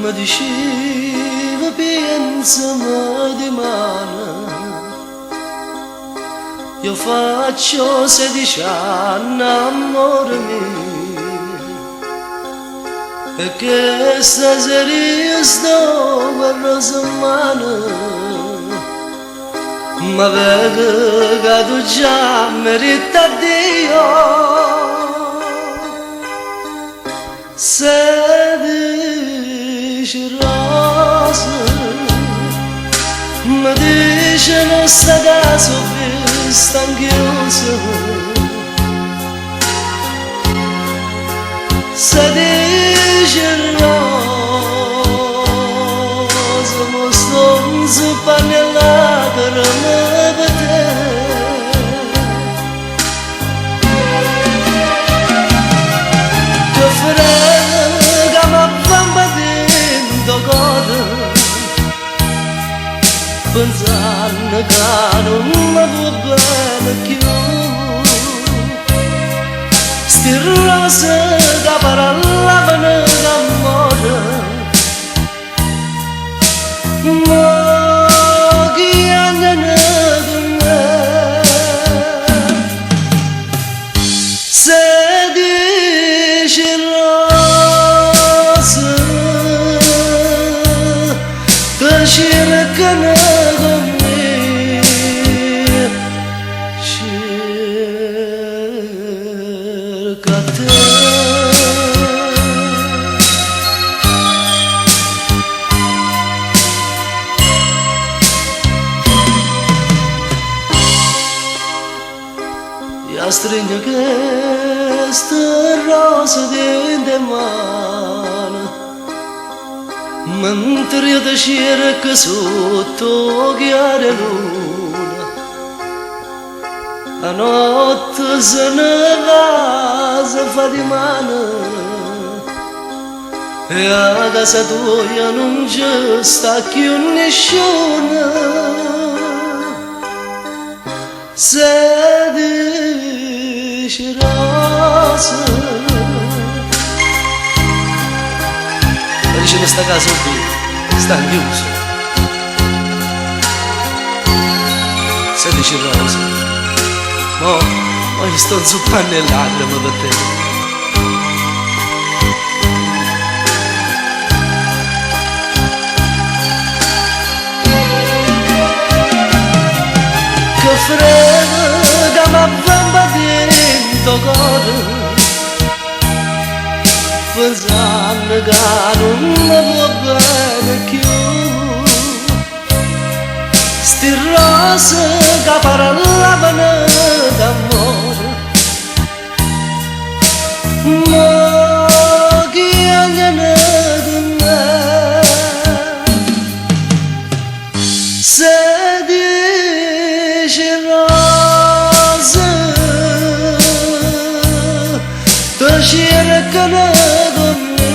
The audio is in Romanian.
Ma diceva pensami di mano, io faccio 16 anni, amore mio, e che stasera io sto per la settimana. Ma vedo che tu già merita Dio, 16 rose, mi dice non sta caso vista anch'io, 16 rose, mi sto inzuppando per me per te. Che frega ma bamba dentro cuore, pensando che non mi può bene più. Sti rose che parlavano d'amore, ma chi andano con me? 16 rose che cercano con me, cerca te. Io stringo queste rose dentro mano, mentre io ti cerco sotto chiara luna. La notte se ne va, si fa di mano, e a casa tua non ci sta più nessuno. 16 rose, ma dice questa casa qui sta chiusa. 16 rose, ma io sto zuppando le lacrime per te. Che frega ma bamba dentro cuore, pensando che non mi può bene più. Sti rose che parlavano d'amore, ma chi andano con me? 16 rose che cercano con me,